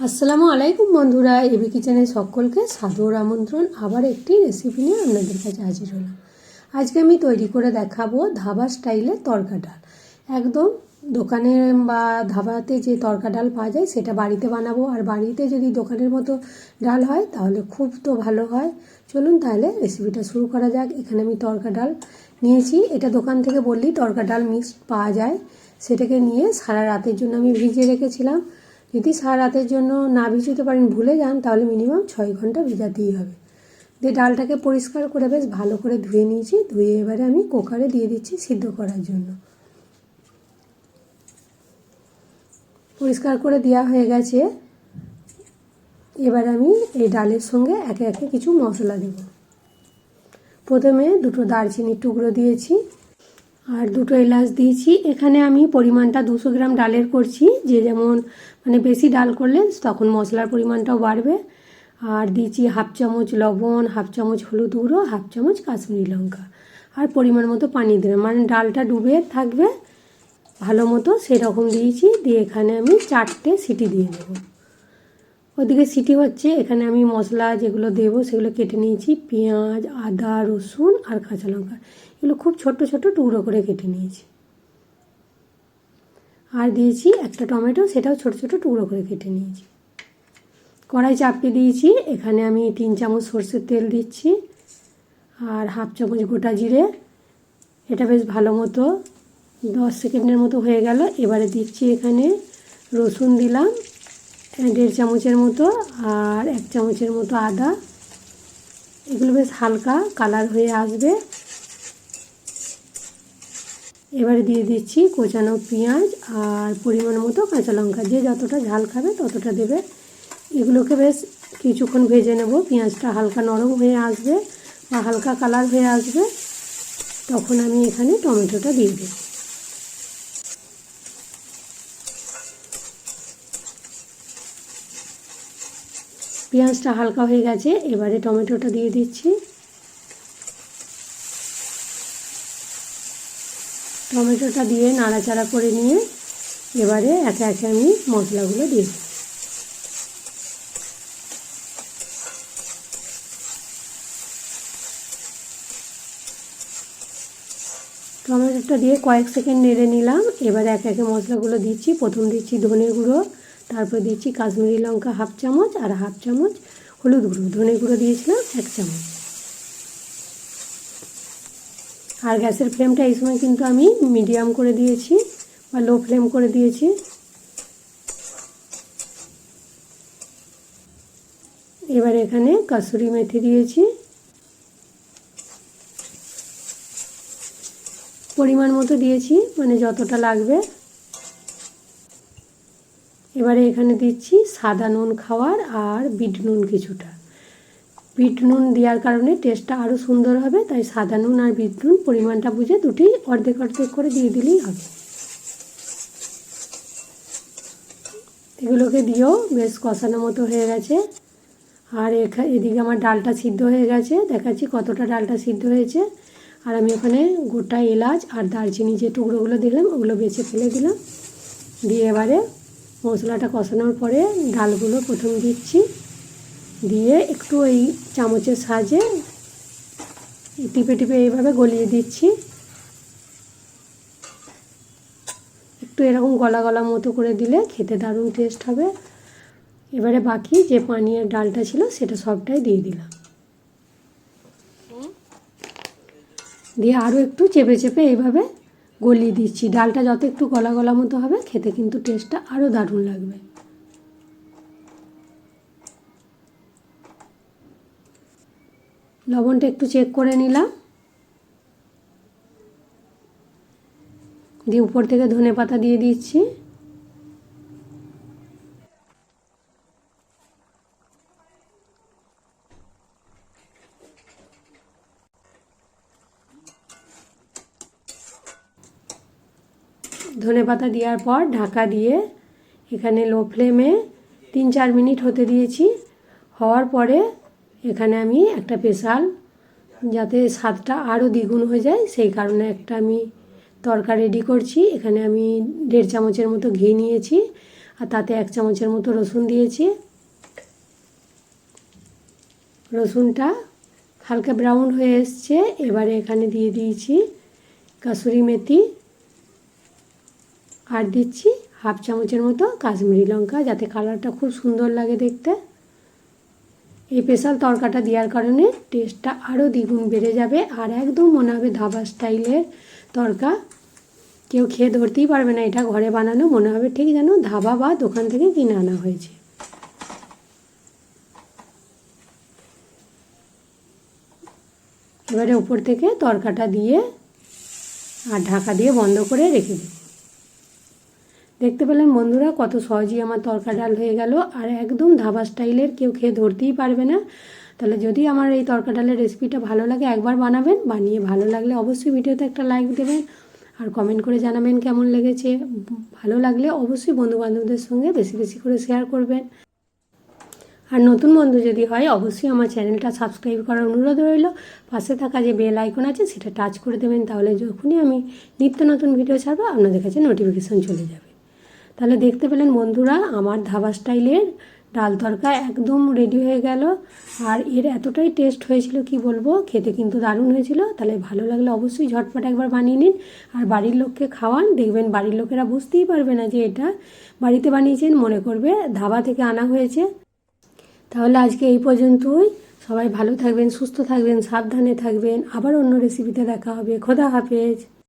আসসালামু আলাইকুম বন্ধুরা, এবি কিচেনে সকলকে সাদর আমন্ত্রণ। আবার একটি রেসিপি নিয়ে আপনাদের কাছে হাজির হলাম। আজকে আমি তৈরি করে দেখাবো ধাবা স্টাইলে তরকা ডাল। একদম দোকানে বা ধাবাতে যে তরকা ডাল পাওয়া যায় সেটা বাড়িতে বানাবো। আর বাড়িতে যদি দোকানের মতো ডাল হয় তাহলে খুব তো ভালো হয়। চলুন তাহলে রেসিপিটা শুরু করা যাক। এখানে আমি তরকা ডাল নিয়েছি। এটা দোকান থেকে বললেই তরকা ডাল মিক্সড পাওয়া যায়। সেটাকে নিয়ে সারা রাতের জন্য আমি ভিজিয়ে রেখেছিলাম। যদি সারা রাতের জন্য না ভিজাতে পারেন, ভুলে যান, তাহলে মিনিমাম 6 ঘন্টা ভিজাতেই হবে। দিয়ে ডালটাকে পরিষ্কার করে বেশ ভালো করে ধুয়ে নিয়েছি। ধুয়ে এবারে আমি কুকারে দিয়ে দিচ্ছি সিদ্ধ করার জন্য। পরিষ্কার করে দেওয়া হয়ে গেছে। এবার আমি এই ডালের সঙ্গে একে একে কিছু মশলা দেব। প্রথমে দুটো দারচিনির টুকরো দিয়েছি আর দুটো এলাচ দিয়েছি। এখানে আমি পরিমাণটা 200 গ্রাম ডালের করছি। যে যেমন বেশি ডাল করলে তখন মশলার পরিমাণটাও বাড়বে। আর দিয়েছি হাফ চামচ লবণ, হাফ চামচ হলুদ গুঁড়ো, হাফ চামচ কাশ্মীরি লঙ্কা আর পরিমাণ মতো পানি দিলাম, ডালটা ডুবে থাকবে ভালো মতো, সেরকম দিয়েছি। দিয়ে এখানে আমি 4টে সিটি দিয়ে দেবো। ওদিকে সিটি হচ্ছে, এখানে আমি মশলা যেগুলো দেবো সেগুলো কেটে নিয়েছি। পেঁয়াজ, আদা, রসুন আর কাঁচা লঙ্কা এগুলো খুব ছোট ছোট টুকরো করে কেটে নিয়েছি। আর দিয়েছি একটা টমেটো, সেটাও ছোট ছোট টুকরো করে কেটে নিয়েছি। কড়াই চাপিয়ে দিয়েছি। এখানে আমি 3 চামচ সরষের তেল দিচ্ছি আর হাফ চামচ গোটা জিরে। এটা বেশ ভালো মতো 10 সেকেন্ডের মতো হয়ে গেল। এবারে দিচ্ছি এখানে রসুন দিলাম 1.5 চামচের মতো আর 1 চামচের মতো আদা। এগুলো বেশ হালকা কালার হয়ে আসবে। এবারে দিয়ে দিচ্ছি কোচানো পেঁয়াজ আর পরিমাণ মতো কাঁচা লঙ্কা। যে যতটা ঝাল খাবে ততটা দেবে। এগুলোকে বেশ কিছুক্ষণ ভেজে নেব। পেঁয়াজটা হালকা নরম হয়ে আসবে বা হালকা কালার হয়ে আসবে, তখন আমি এখানে টমেটোটা দিয়ে দেব। পেঁয়াজটা হালকা হয়ে গেছে, এবারে টমেটোটা দিয়ে দিচ্ছি। টমেটোটা দিয়ে নাড়াচাড়া করে নিয়ে এবারে একে একে আমি মশলাগুলো দিয়ে দেব। টমেটোটা দিয়ে কয়েক সেকেন্ড নেড়ে নিলাম। এবার একে একে মশলাগুলো দিচ্ছি। প্রথম দিচ্ছি ধনে গুঁড়ো, তারপর দিচ্ছি কাশ্মীরি লঙ্কা হাফ চামচ আর হাফ চামচ হলুদ গুঁড়ো। ধনে গুঁড়ো দিয়েছিলাম 1 চামচ। আর গ্যাসের ফ্লেমটা এই সময় কিন্তু আমি মিডিয়াম করে দিয়েছি বা লো ফ্লেম করে দিয়েছি। এবার এখানে কসুরি মেথি দিয়েছি পরিমাণ মতো দিয়েছি, যতটা লাগবে। এবারে এখানে দিচ্ছি সাদা নুন খাওয়ার আর বিট নুন কিছুটা। বিট নুন দেওয়ার কারণে টেস্টটা আরও সুন্দর হবে, তাই সাদা নুন আর বিট নুন পরিমাণটা বুঝে দুটি অর্ধেক অর্ধেক করে দিয়ে দিলেই হবে। এগুলোকে দিয়েও বেশ কষানো মতো হয়ে গেছে। আর এদিকে আমার ডালটা সিদ্ধ হয়ে গেছে। দেখাচ্ছি কতটা ডালটা সিদ্ধ হয়েছে। আর আমি ওখানে গোটা এলাচ আর দারচিনি যে টুকরোগুলো দিলাম ওগুলো বেছে ফেলে দিলাম। দিয়ে এবারে মশলাটা কষানোর পরে ডালগুলো প্রথম দিচ্ছি। দিয়ে একটু এই চামচের সাহায্যে টিপে টিপে এইভাবে গলিয়ে দিচ্ছি। একটু এরকম গলা গলা মতো করে দিলে খেতে দারুণ টেস্ট হবে। এবারে বাকি যে পানি আর ডালটা ছিল সেটা সবটাই দিয়ে দিলাম। দিয়ে আরও একটু চেপে চেপে এইভাবে গলিয়ে দিচ্ছি। ডালটা যত একটু গলা গলা মতো হবে খেতে কিন্তু টেস্টটা আরও দারুণ লাগবে। লবণটা একটু চেক করে নিলাম। দিয়ে উপর থেকে ধনেপাতা দিয়ে দিচ্ছি। ধনেপাতা দেওয়ার পর ঢাকা দিয়ে এখানে লো ফ্লেমে 3-4 মিনিট হতে দিয়েছি। হওয়ার পরে এখানে আমি একটা স্পেশাল, যাতে স্বাদটা আরও দ্বিগুণ হয়ে যায় সেই কারণে একটা আমি তরকা রেডি করছি। এখানে আমি 1.5 চামচের মতো ঘি নিয়েছি আর তাতে 1 চামচের মতো রসুন দিয়েছি। রসুনটা হালকা ব্রাউন হয়ে এসছে। এবারে এখানে দিয়ে দিয়েছি কাসুরি মেথি, আর দিচ্ছি 1/2 চামচের মতো কাশ্মীরি লঙ্কা, যাতে কালারটা খুব সুন্দর লাগে দেখতে। এই স্পেশাল তরকাটা দেওয়ার কারণে টেস্টটা আরও দ্বিগুণ বেড়ে যাবে, আর একদম মনে হবে ধাবা স্টাইলের তরকা। কেউ খেয়ে ধরতেই পারবে না এটা ঘরে বানানো, মনে হবে ঠিক যেন ধাবা বা দোকান থেকে কিনে আনা হয়েছে। এবারে উপর থেকে তরকাটা দিয়ে আর ঢাকা দিয়ে বন্ধ করে রেখে দেব। দেখতে পেলেন বন্ধুরা কত সহজেই আমার তরকা ডাল হয়ে গেল, আর একদম ধাবা স্টাইলের, কেউ খেয়ে ধরতেই পারবে না। তাহলে যদি আমার এই তরকা ডালের রেসিপিটা ভালো লাগে একবার বানাবেন, বানিয়ে ভালো লাগলে অবশ্যই ভিডিওতে একটা লাইক দেবেন আর কমেন্ট করে জানাবেন কেমন লেগেছে। ভালো লাগলে অবশ্যই বন্ধুবান্ধবদের সঙ্গে বেশি বেশি করে শেয়ার করবেন। আর নতুন বন্ধু যদি হয় অবশ্যই আমার চ্যানেলটা সাবস্ক্রাইব করার অনুরোধ রইল। পাশে থাকা যে বেল আইকন আছে সেটা টাচ করে দেবেন, তাহলে যখনই আমি নিত্য নতুন ভিডিও ছাড়বো আপনাদের কাছে নোটিফিকেশান চলে যাবে। তাহলে দেখতে পেলেন বন্ধুরা আমার ধাবা স্টাইলের ডাল তরকা একদম রেডি হয়ে গেল। আর এর এতটাই টেস্ট হয়েছিল কি বলবো, খেতে কিন্তু দারুণ হয়েছিল। তাহলে ভালো লাগলে অবশ্যই ঝটপট একবার বানিয়ে নিন আর বাড়ির লোককে খাওয়ান। দেখবেন বাড়ির লোকেরা বুঝতেই পারবে না যে এটা বাড়িতে বানিয়েছেন, মনে করবে ধাবা থেকে আনা হয়েছে। তাহলে আজকে এই পর্যন্তই। সবাই ভালো থাকবেন, সুস্থ থাকবেন, সাবধানে থাকবেন। আবার অন্য রেসিপিতে দেখা হবে। খোদা হাফেজ।